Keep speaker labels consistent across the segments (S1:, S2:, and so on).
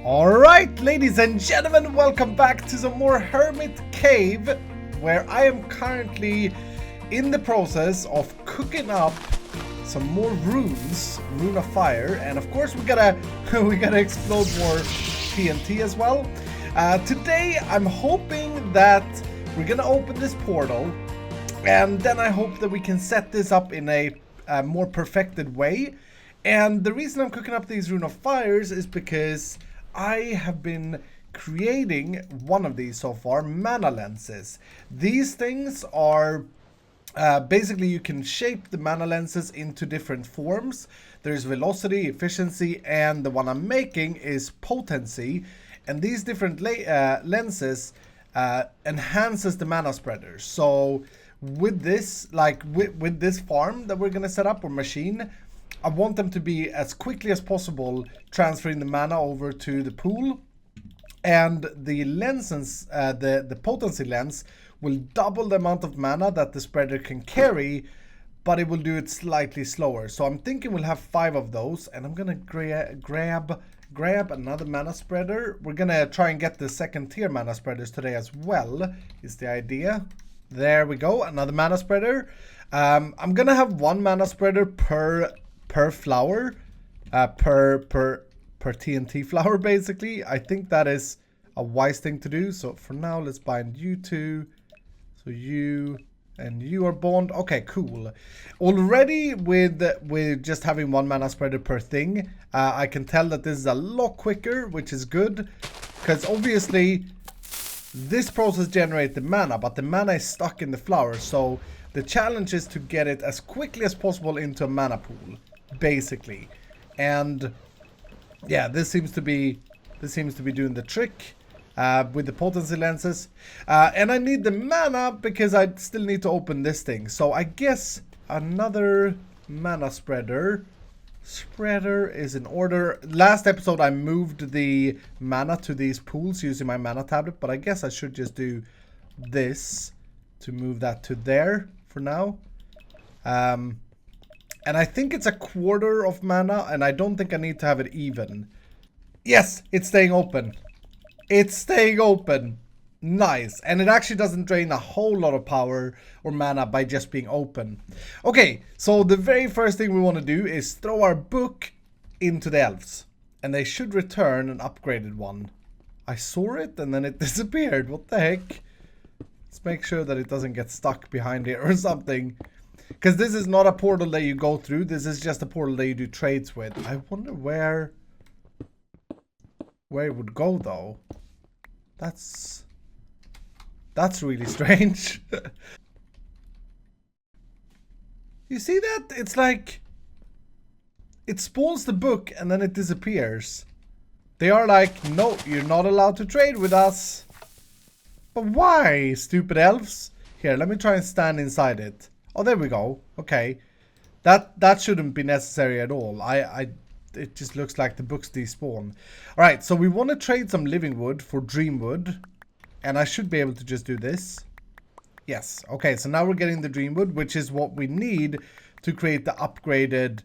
S1: Alright, ladies and gentlemen, welcome back to some more Hermit Cave, where I am currently in the process of cooking up some more runes, Rune of Fire, and of course we gotta explode more TNT as well. Today I'm hoping that we're gonna open this portal, and then I hope that we can set this up in a more perfected way. And the reason I'm cooking up these Rune of Fires is because I have been creating one of these so far, mana lenses. These things are basically you can shape the mana lenses into different forms. There's velocity, efficiency, and the one I'm making is potency. And these different lenses enhances the mana spreader. So with this, with this farm that we're gonna set up, or machine, I want them to be as quickly as possible transferring the mana over to the pool, and the lenses, the potency lens will double the amount of mana that the spreader can carry, but it will do it slightly slower. So I'm thinking we'll have 5 of those, and I'm gonna grab another mana spreader. We're gonna try and get the second tier mana spreaders today as well, is the idea. There we go, another mana spreader. I'm gonna have 1 mana spreader per flower, per TNT flower, basically. I think that is a wise thing to do. So for now, let's bind you two. So you and you are bond. Okay, cool. Already with just having 1 mana spreader per thing, I can tell that this is a lot quicker, which is good, because obviously this process generates the mana, but the mana is stuck in the flower. So the challenge is to get it as quickly as possible into a mana pool, basically. And yeah, this seems to be doing the trick with the potency lenses. And I need the mana because I still need to open this thing. So I guess another mana spreader is in order. Last episode I moved the mana to these pools using my mana tablet, but I guess I should just do this to move that to there for now. And I think it's a quarter of mana, and I don't think I need to have it even. Yes, it's staying open. It's staying open. Nice. And it actually doesn't drain a whole lot of power or mana by just being open. Okay, so the very first thing we want to do is throw our book into the elves. And they should return an upgraded one. I saw it and then it disappeared. What the heck? Let's make sure that it doesn't get stuck behind here or something. Because this is not a portal that you go through. This is just a portal that you do trades with. I wonder where it would go, though. That's really strange. You see that? It's like it spawns the book and then it disappears. They are like, no, you're not allowed to trade with us. But why, stupid elves? Here, let me try and stand inside it. Oh, there we go. Okay. That shouldn't be necessary at all. It just looks like the books despawn. Alright, so we want to trade some living wood for dreamwood. And I should be able to just do this. Yes. Okay, so now we're getting the dreamwood, which is what we need to create the upgraded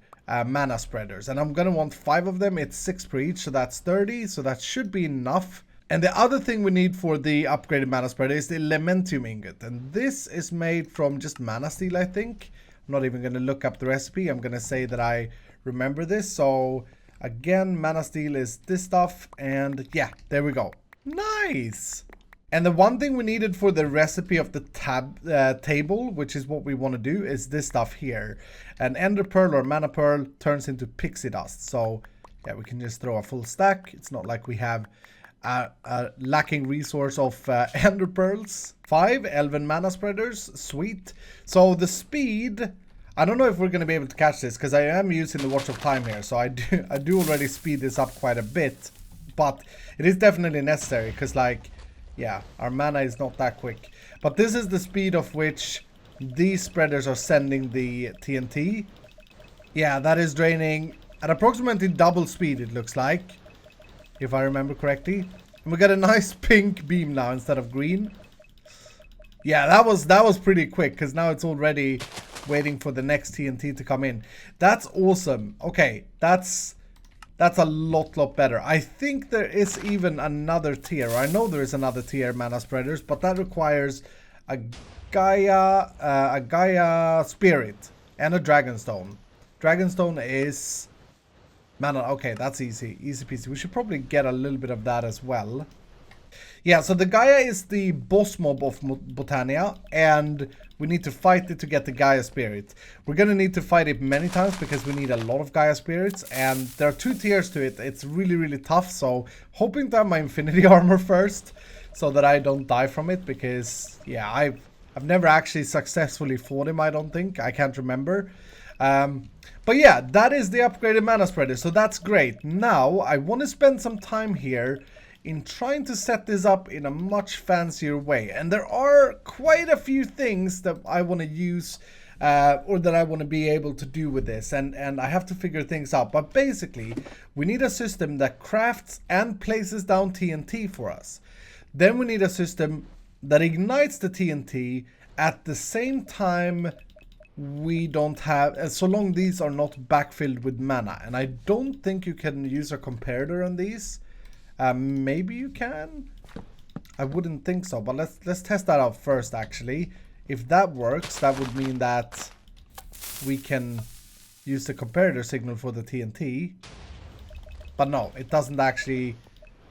S1: mana spreaders. And I'm going to want 5 of them. It's 6 per each, so that's 30. So that should be enough. And the other thing we need for the upgraded mana spreader is the Elementium ingot. And this is made from just mana steel, I think. I'm not even going to look up the recipe. I'm going to say that I remember this. So again, mana steel is this stuff. And yeah, there we go. Nice. And the one thing we needed for the recipe of the table, which is what we want to do, is this stuff here. An ender pearl or mana pearl turns into pixie dust. So yeah, we can just throw a full stack. It's not like we have a lacking resource of ender pearls. 5 elven mana spreaders. Sweet. So the speed, I don't know if we're going to be able to catch this, because I am using the watch of time here. So I do already speed this up quite a bit, but it is definitely necessary, because like, yeah, our mana is not that quick. But this is the speed of which these spreaders are sending the TNT. Yeah, that is draining at approximately double speed, it looks like, if I remember correctly. And we got a nice pink beam now instead of green. Yeah, that was pretty quick, because now it's already waiting for the next TNT to come in. That's awesome. Okay, that's That's a lot better. I think there is even another tier. I know there is another tier mana spreaders, but that requires a Gaia Spirit and a Dragonstone. Dragonstone is mana. Okay, that's easy peasy. We should probably get a little bit of that as well. Yeah, so the Gaia is the boss mob of Botania, and we need to fight it to get the Gaia Spirit. We're gonna need to fight it many times because we need a lot of Gaia Spirits, and there are 2 tiers to it. It's really tough, so hoping to have my Infinity Armor first, so that I don't die from it, because, yeah, I've never actually successfully fought him, I don't think. I can't remember. But yeah, that is the upgraded mana spreader, so that's great. Now, I want to spend some time here in trying to set this up in a much fancier way. And there are quite a few things that I want to use or that I want to be able to do with this. And I have to figure things out. But basically, we need a system that crafts and places down TNT for us. Then we need a system that ignites the TNT at the same time we don't have, so long these are not backfilled with mana. And I don't think you can use a comparator on these. Maybe you can. I wouldn't think so, but let's test that out first. Actually, if that works, that would mean that we can use the comparator signal for the TNT. But no, it doesn't actually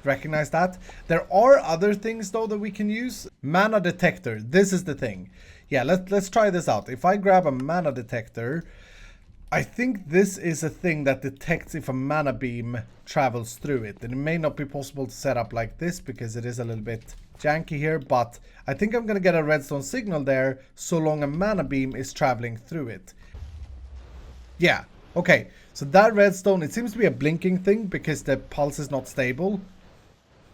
S1: recognize that. There are other things though that we can use. Mana detector. This is the thing. Yeah, let's try this out. If I grab a mana detector, I think this is a thing that detects if a mana beam travels through it. And it may not be possible to set up like this because it is a little bit janky here, but I think I'm gonna get a redstone signal there so long a mana beam is traveling through it. Yeah, okay. So that redstone, it seems to be a blinking thing because the pulse is not stable.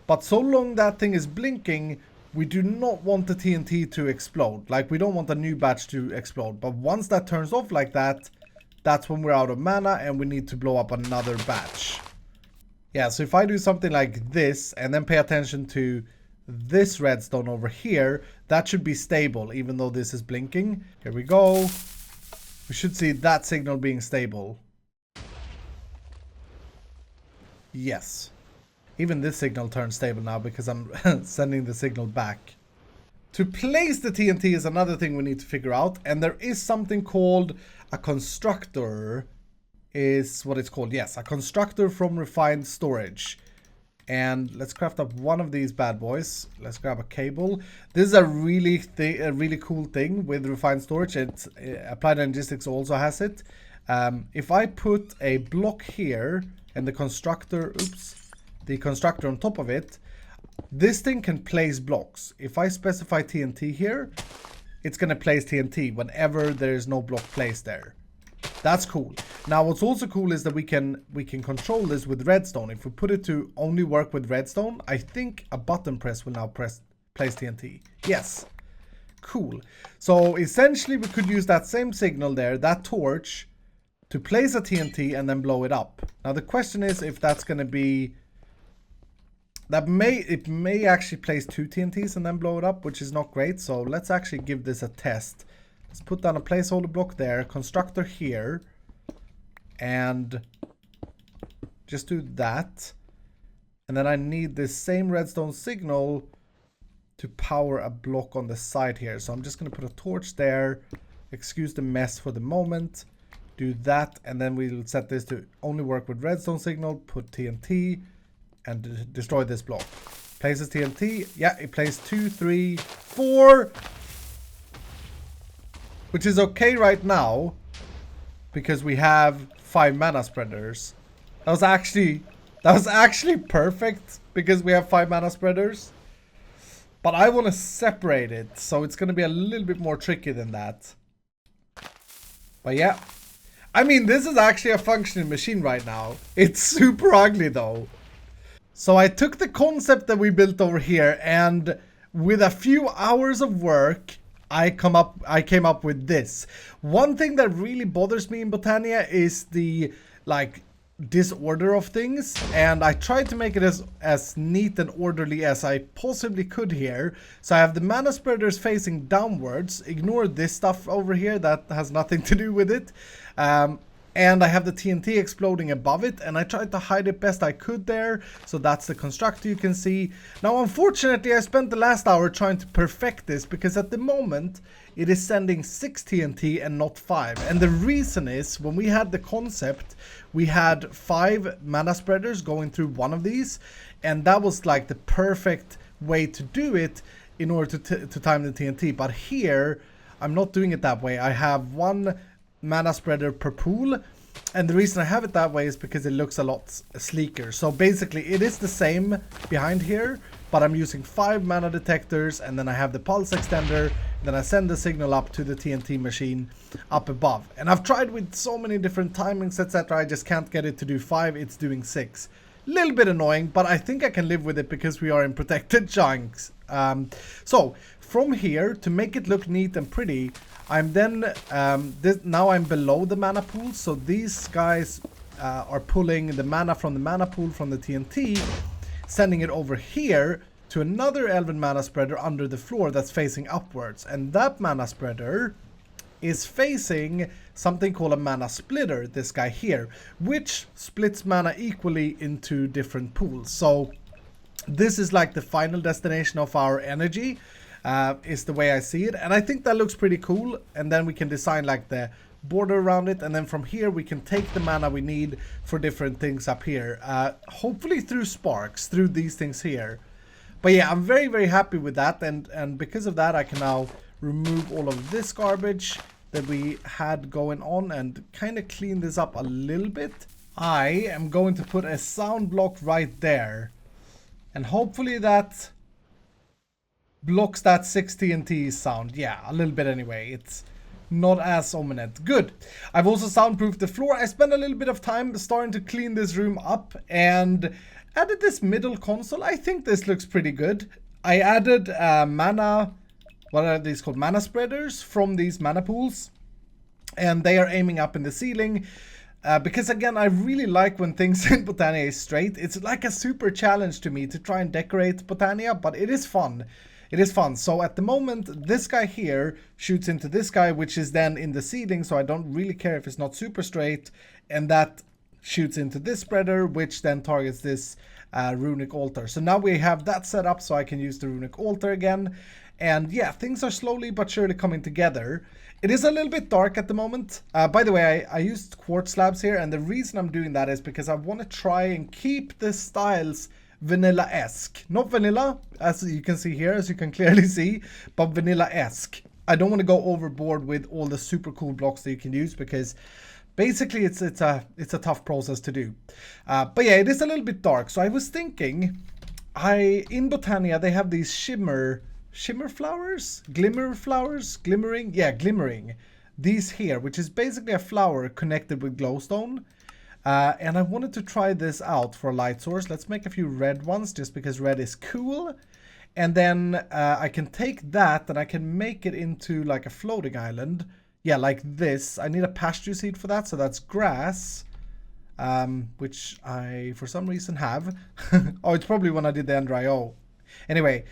S1: But so long that thing is blinking, we do not want the TNT to explode. Like, we don't want a new batch to explode. But once that turns off like that, that's when we're out of mana and we need to blow up another batch. Yeah, so if I do something like this and then pay attention to this redstone over here, that should be stable even though this is blinking. Here we go. We should see that signal being stable. Yes. Even this signal turns stable now because I'm sending the signal back. To place the TNT is another thing we need to figure out. And there is something called a constructor, is what it's called. Yes, a constructor from refined storage. And let's craft up one of these bad boys. Let's grab a cable. This is a really cool thing with refined storage. It's Applied Logistics also has it. If I put a block here and the constructor, the constructor on top of it, this thing can place blocks. If I specify TNT here, it's going to place TNT whenever there is no block placed there. That's cool. Now what's also cool is that we can control this with redstone. If we put it to only work with redstone, I think a button press will now place TNT. Yes. Cool. So essentially we could use that same signal there, that torch, to place a TNT and then blow it up. Now the question is if that's going to be... It may actually place 2 TNTs and then blow it up, which is not great. So let's actually give this a test. Let's put down a placeholder block there, constructor here, and just do that. And then I need this same redstone signal to power a block on the side here. So I'm just going to put a torch there. Excuse the mess for the moment. Do that, and then we'll set this to only work with redstone signal, put TNT, and destroy this block. Places TNT. Yeah, it plays 2, 3, 4. Which is okay right now, because we have 5 mana spreaders. That was actually perfect, because we have 5 mana spreaders. But I want to separate it, so it's going to be a little bit more tricky than that. But yeah. I mean, this is actually a functioning machine right now. It's super ugly though. So I took the concept that we built over here, and with a few hours of work, I came up with this. One thing that really bothers me in Botania is the disorder of things, and I tried to make it as neat and orderly as I possibly could here. So I have the mana spreaders facing downwards. Ignore this stuff over here, that has nothing to do with it. And I have the TNT exploding above it, and I tried to hide it best I could there. So that's the constructor you can see. Now, unfortunately, I spent the last hour trying to perfect this because at the moment it is sending 6 TNT and not 5. And the reason is, when we had the concept, we had 5 mana spreaders going through one of these, and that was like the perfect way to do it in order to time the TNT. But here, I'm not doing it that way. I have 1 mana spreader per pool, and the reason I have it that way is because it looks a lot sleeker. So basically it is the same behind here, but I'm using 5 mana detectors, and then I have the pulse extender, then I send the signal up to the TNT machine up above. And I've tried with so many different timings, etc. I just can't get it to do 5, it's doing 6. Little bit annoying, but I think I can live with it because we are in protected chunks. So from here, to make it look neat and pretty, I'm then now I'm below the mana pool, so these guys are pulling the mana from the mana pool from the TNT, sending it over here to another Elven mana spreader under the floor that's facing upwards, and that mana spreader is facing something called a mana splitter, this guy here, which splits mana equally into different pools. So this is like the final destination of our energy, is the way I see it, and I think that looks pretty cool. And then we can design like the border around it, and then from here we can take the mana we need for different things up here, hopefully through sparks, through these things here. But yeah, I'm very, very happy with that, and because of that I can now remove all of this garbage that we had going on and kind of clean this up a little bit. I am going to put a sound block right there, and hopefully that blocks that 6 TNT sound. Yeah, a little bit anyway. It's not as ominous. Good. I've also soundproofed the floor. I spent a little bit of time starting to clean this room up and added this middle console. I think this looks pretty good. I added mana, what are these called? Mana spreaders from these mana pools. And they are aiming up in the ceiling. Because again, I really like when things in Botania is straight. It's like a super challenge to me to try and decorate Botania, but it is fun. It is fun. So at the moment, this guy here shoots into this guy, which is then in the ceiling, so I don't really care if it's not super straight. And that shoots into this spreader, which then targets this runic altar. So now we have that set up so I can use the runic altar again. And yeah, things are slowly but surely coming together. It is a little bit dark at the moment. By the way, I used quartz slabs here, and the reason I'm doing that is because I want to try and keep the styles vanilla-esque. Not vanilla, as you can see here, as you can clearly see, but vanilla-esque. I don't want to go overboard with all the super cool blocks that you can use, because basically it's a tough process to do. But yeah, it is a little bit dark. So I was thinking, in Botania they have these shimmer flowers, glimmering, yeah, glimmering. These here, which is basically a flower connected with glowstone. And I wanted to try this out for a light source. Let's make a few red ones just because red is cool. And then I can take that and I can make it into like a floating island. Yeah, like this. I need a pasture seed for that, so that's grass. Which I, for some reason, have. Oh, it's probably when I did the Ender IO. Anyway,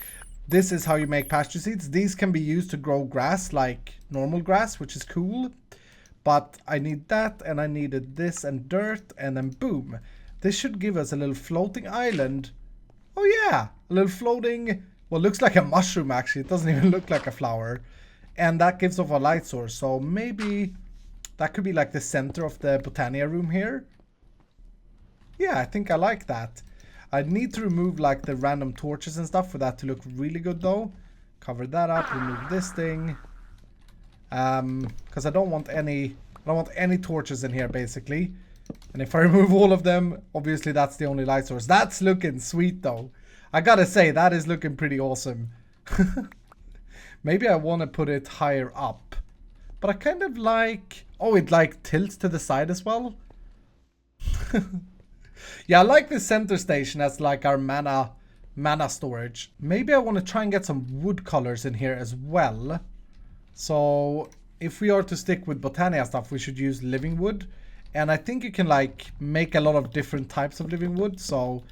S1: this is how you make pasture seeds. These can be used to grow grass, like normal grass, which is cool. But I need that, and I needed this and dirt, and then boom. This should give us a little floating island. Oh yeah, a little floating, well, looks like a mushroom actually. It doesn't even look like a flower. And that gives off a light source. So maybe that could be like the center of the Botania room here. Yeah, I think I like that. I need to remove like the random torches and stuff for that to look really good though. Cover that up, remove this thing. Because I don't want any torches in here basically. And if I remove all of them, obviously that's the only light source. That's looking sweet though. I gotta say, that is looking pretty awesome. Maybe I want to put it higher up. But I kind of like... Oh, it like tilts to the side as well. Yeah, I like the center station as like our mana storage. Maybe I want to try and get some wood colors in here as well. So if we are to stick with Botania stuff, we should use living wood. And I think you can like make a lot of different types of living wood. So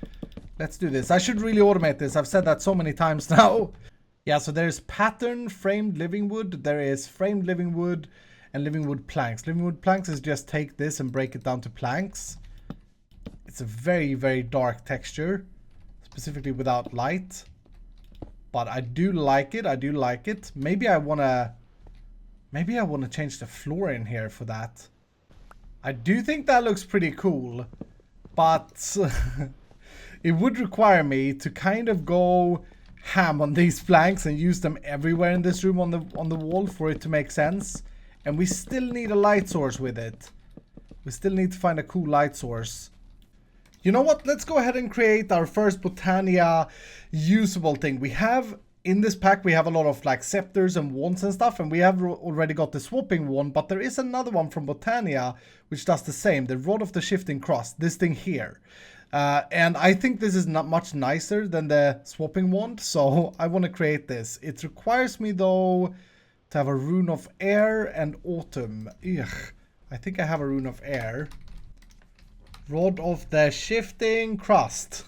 S1: let's do this. I should really automate this. I've said that so many times now. Yeah, so there's pattern framed living wood. There is framed living wood. and living wood planks. Living wood planks is just take this and break it down to planks. It's a very, very dark texture, specifically without light. But I do like it. I do like it. Maybe I wanna change the floor in here for that. I do think that looks pretty cool, but it would require me to kind of go ham on these planks and use them everywhere in this room on the wall for it to make sense. And we still need a light source with it. We still need to find a cool light source. You know what? Let's go ahead and create our first Botania usable thing. We have, in this pack, we have a lot of like scepters and wands and stuff. And we have already got the swapping wand. But there is another one from Botania which does the same. The Rod of the Shifting Cross. This thing here. And I think this is not much nicer than the swapping wand. So I want to create this. It requires me though to have a rune of air and autumn. Ugh. I think I have a rune of air. Rod of the Shifting Crust.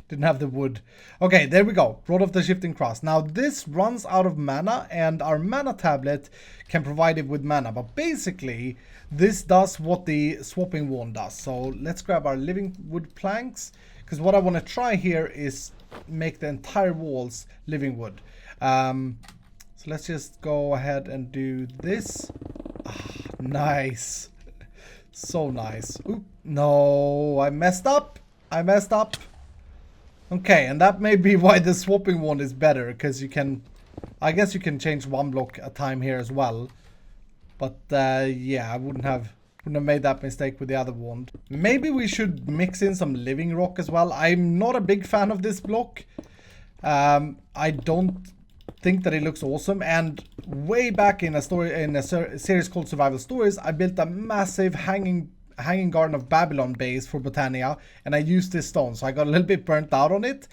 S1: Didn't have the wood. Okay, there we go. Rod of the Shifting Crust. Now this runs out of mana and our mana tablet can provide it with mana. But basically, this does what the swapping wand does. So let's grab our living wood planks. Because what I want to try here is make the entire walls living wood. So let's just go ahead and do this. Ah, nice. So nice. Oop, no, I messed up. I messed up. Okay, and that may be why the swapping wand is better, because you can, I guess you can change one block at a time here as well. But yeah, I wouldn't have made that mistake with the other wand. Maybe we should mix in some living rock as well. I'm not a big fan of this block. I don't think that it looks awesome, and way back in a series called Survival Stories, I built a massive hanging Garden of Babylon base for Botania, and I used this stone, so I got a little bit burnt out on it,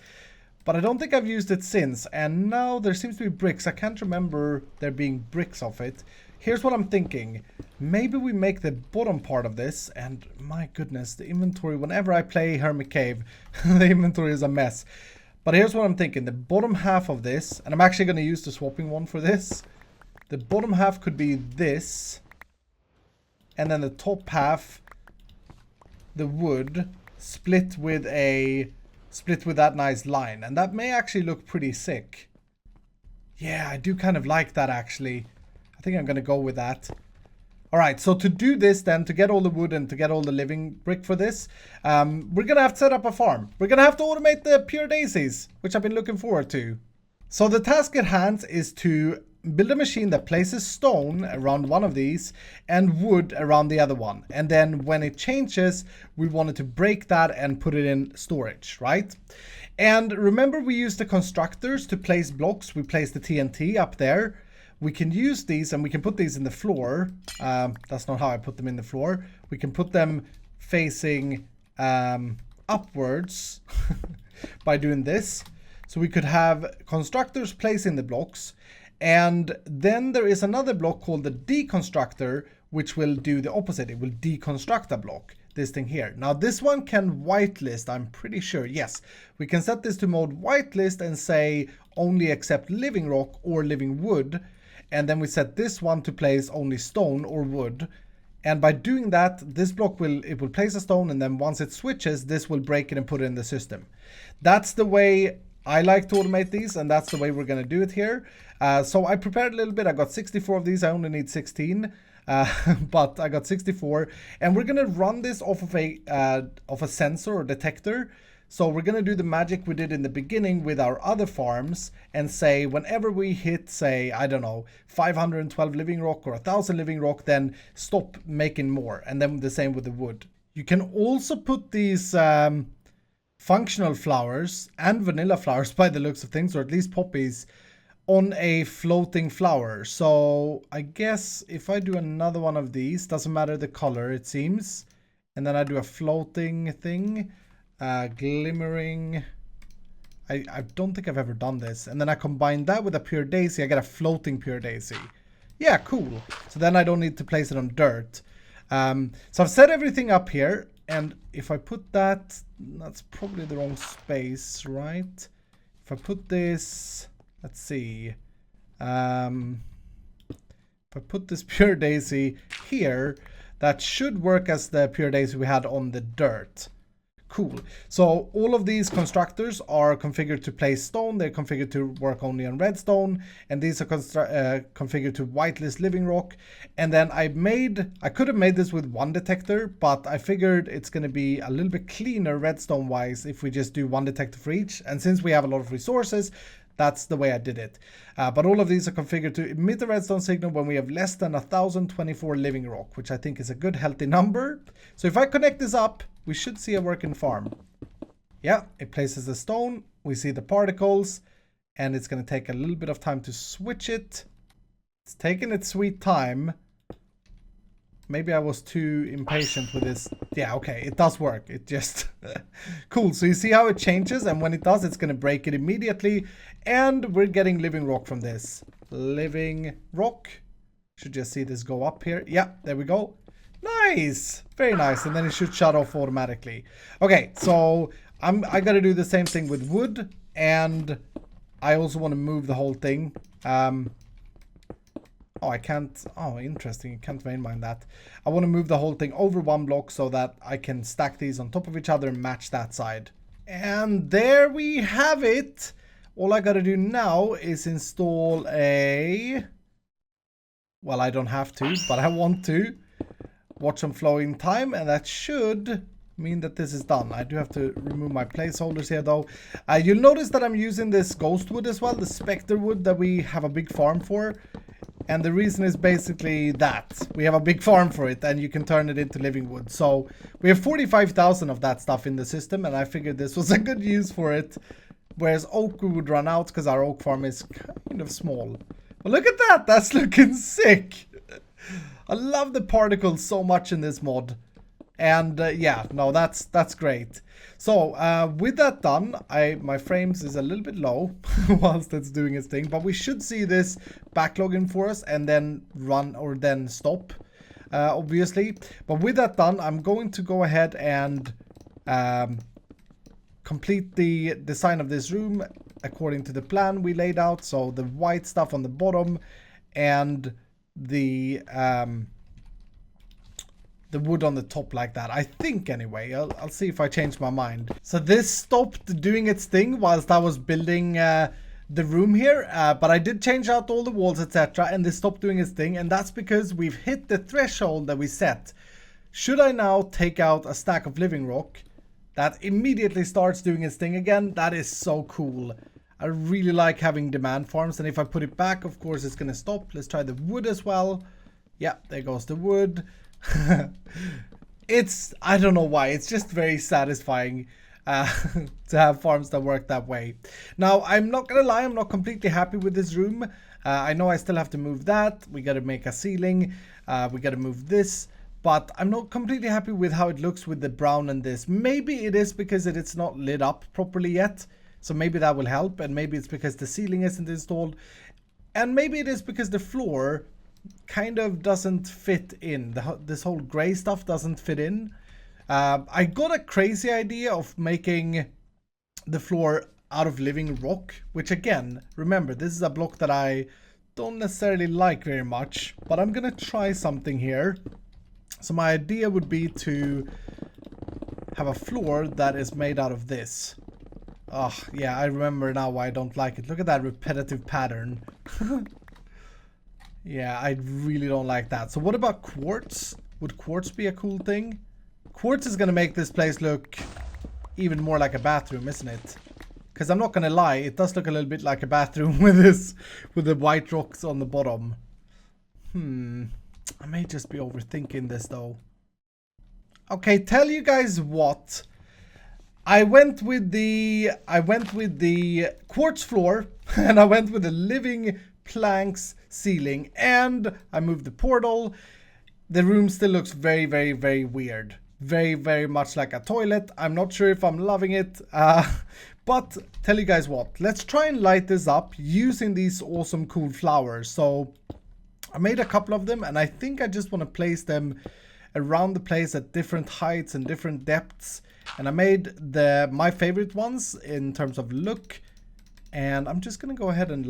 S1: but I don't think I've used it since. And now there seems to be bricks. I can't remember there being bricks of it. Here's what I'm thinking. Maybe we make the bottom part of this, and my goodness, the inventory, whenever I play Hermit Cave, the inventory is a mess. But here's what I'm thinking. The bottom half of this, and I'm actually going to use the swapping one for this. The bottom half could be this. And then the top half, the wood, split with that nice line. And that may actually look pretty sick. Yeah, I do kind of like that actually. I think I'm going to go with that. Alright, so to do this then, to get all the wood and to get all the living brick for this, we're going to have to set up a farm. We're going to have to automate the pure daisies, which I've been looking forward to. So the task at hand is to build a machine that places stone around one of these and wood around the other one. And then when it changes, we wanted to break that and put it in storage, right? And remember we used the constructors to place blocks. We placed the TNT up there. We can use these and we can put these in the floor. That's not how I put them in the floor. We can put them facing upwards by doing this. So we could have constructors placing the blocks. And then there is another block called the deconstructor, which will do the opposite. It will deconstruct a block, this thing here. Now this one can whitelist, I'm pretty sure. Yes, we can set this to mode whitelist and say only accept living rock or living wood. And then we set this one to place only stone or wood. And by doing that, this block will place a stone, and then once it switches, this will break it and put it in the system. That's the way I like to automate these, and that's the way we're going to do it here. So I prepared a little bit. I got 64 of these. I only need 16, but I got 64. And we're going to run this off of a sensor or detector. So we're going to do the magic we did in the beginning with our other farms and say whenever we hit, say, I don't know, 512 living rock or 1000 living rock, then stop making more. And then the same with the wood. You can also put these functional flowers and vanilla flowers by the looks of things, or at least poppies, on a floating flower. So I guess if I do another one of these, doesn't matter the color it seems, and then I do a floating thing. Glimmering. I don't think I've ever done this. And then I combine that with a pure daisy. I get a floating pure daisy. Yeah, cool. So then I don't need to place it on dirt. So I've set everything up here. And if I put that, that's probably the wrong space, right? If I put this, let's see. If I put this pure daisy here, that should work as the pure daisy we had on the dirt. Cool. So all of these constructors are configured to place stone. They're configured to work only on redstone. And these are configured to whitelist living rock. And then I could have made this with one detector, but I figured it's going to be a little bit cleaner redstone wise if we just do one detector for each. And since we have a lot of resources, that's the way I did it. But all of these are configured to emit a redstone signal when we have less than 1024 living rock, which I think is a good healthy number. So if I connect this up, we should see a working farm. Yeah, it places the stone. We see the particles, and it's going to take a little bit of time to switch it. It's taking its sweet time. Maybe I was too impatient with this. Yeah, okay, it does work. It just... Cool, so you see how it changes, and when it does, it's going to break it immediately. And we're getting living rock from this. Living rock. Should just see this go up here. Yeah, there we go. Nice! Very nice, and then it should shut off automatically. Okay, so I gotta do the same thing with wood, and I also want to move the whole thing. Oh, I can't. Oh, interesting. I can't mainmine that. I want to move the whole thing over one block so that I can stack these on top of each other and match that side. And there we have it. All I got to do now is install a... Well, I don't have to, but I want to. Watch on flowing time, and that should mean that this is done. I do have to remove my placeholders here though. You'll notice that I'm using this ghost wood as well, the specter wood that we have a big farm for. And the reason is basically that we have a big farm for it, and you can turn it into living wood. So we have 45,000 of that stuff in the system, and I figured this was a good use for it. Whereas oak would run out because our oak farm is kind of small. But look at that, that's looking sick. I love the particles so much in this mod. And yeah, no, that's great. So with that done, my frames is a little bit low whilst it's doing its thing, but we should see this backlogging for us and then run or then stop, obviously. But with that done, I'm going to go ahead and complete the design of this room according to the plan we laid out. So the white stuff on the bottom and the wood on the top like that, I think anyway. I'll see if I change my mind. So this stopped doing its thing whilst I was building the room here, but I did change out all the walls, etc., and this stopped doing its thing, and that's because we've hit the threshold that we set. Should I now take out a stack of living rock, that immediately starts doing its thing again. That is so cool. I really like having demand farms, and if I put it back, of course it's gonna stop. Let's try the wood as well. Yeah, there goes the wood. I don't know why, it's just very satisfying to have farms that work that way. Now, I'm not gonna lie, I'm not completely happy with this room. I know I still have to move that. We gotta make a ceiling. We gotta move this. But I'm not completely happy with how it looks with the brown and this. Maybe it is because it's not lit up properly yet. So maybe that will help. And maybe it's because the ceiling isn't installed. And maybe it is because the floor kind of doesn't fit in. This whole gray stuff doesn't fit in. I got a crazy idea of making the floor out of living rock. Which again, remember, this is a block that I don't necessarily like very much. But I'm going to try something here. So my idea would be to have a floor that is made out of this. Oh, yeah, I remember now why I don't like it. Look at that repetitive pattern. Yeah, I really don't like that. So what about quartz? Would quartz be a cool thing? Quartz is going to make this place look even more like a bathroom, isn't it? Because I'm not going to lie, it does look a little bit like a bathroom with the white rocks on the bottom. I may just be overthinking this though. Okay, tell you guys what. I went with the quartz floor and I went with the living planks ceiling, and I moved the portal. The room still looks very, very, very weird. Very, very much like a toilet. I'm not sure if I'm loving it. But tell you guys what. Let's try and light this up using these awesome cool flowers. So I made a couple of them, and I think I just want to place them around the place at different heights and different depths. And I made my favorite ones in terms of look. And I'm just going to go ahead and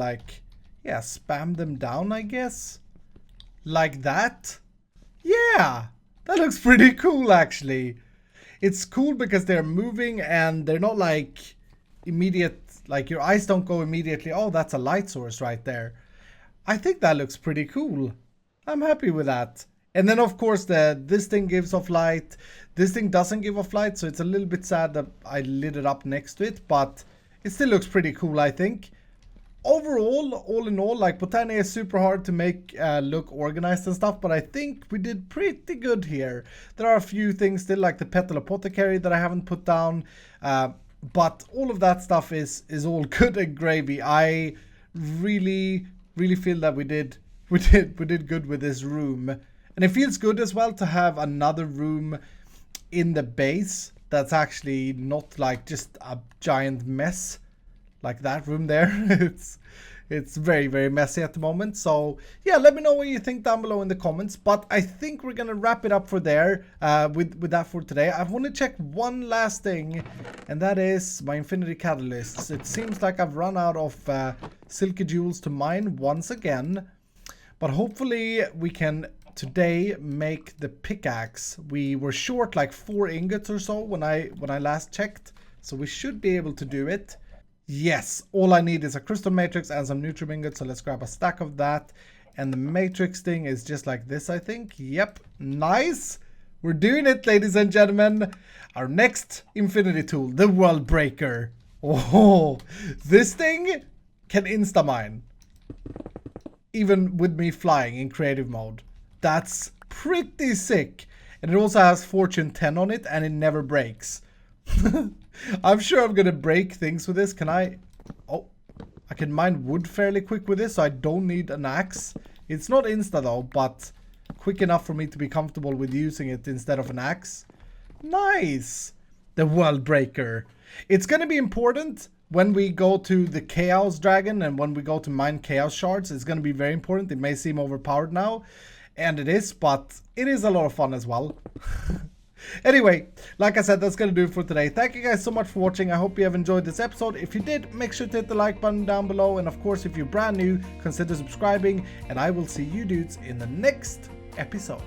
S1: spam them down, I guess. like that. Yeah, that looks pretty cool actually. It's cool because they're moving and they're not like immediate, like your eyes don't go immediately, oh, that's a light source right there. I think that looks pretty cool. I'm happy with that. And then of course this thing gives off light. This thing doesn't give off light, so it's a little bit sad that I lit it up next to it, but it still looks pretty cool, I think. Overall, all in all, like botany is super hard to make look organized and stuff, but I think we did pretty good here. There are a few things still, like the petal apothecary that I haven't put down, but all of that stuff is all good and gravy. I really feel that we did good with this room, and it feels good as well to have another room in the base that's actually not like just a giant mess like that room there. It's very messy at the moment. So yeah, let me know what you think down below in the comments, but I think we're gonna wrap it up for there with that for today. I want to check one last thing, and that is my infinity catalysts. It seems like I've run out of silky jewels to mine once again, but hopefully we can today make the pickaxe. We were short like 4 ingots or so when I last checked, so we should be able to do it. Yes, all I need is a crystal matrix and some nutrient ingots, so let's grab a stack of that. And the matrix thing is just like this, I think. Yep, nice. We're doing it, ladies and gentlemen. Our next infinity tool, the world breaker. Oh, this thing can insta-mine, even with me flying in creative mode. That's pretty sick. And it also has fortune 10 on it, and it never breaks. I'm sure I'm gonna break things with this. Can I? Oh, I can mine wood fairly quick with this, so I don't need an axe. It's not insta though, but quick enough for me to be comfortable with using it instead of an axe. Nice. The world breaker. It's gonna be important when we go to the chaos dragon and when we go to mine chaos shards. It's gonna be very important. It may seem overpowered now, and it is, but it is a lot of fun as well. Anyway, like I said, that's gonna do it for today. Thank you guys so much for watching. I hope you have enjoyed this episode. If you did, make sure to hit the like button down below, and of course, if you're brand new, consider subscribing, and I will see you dudes in the next episode.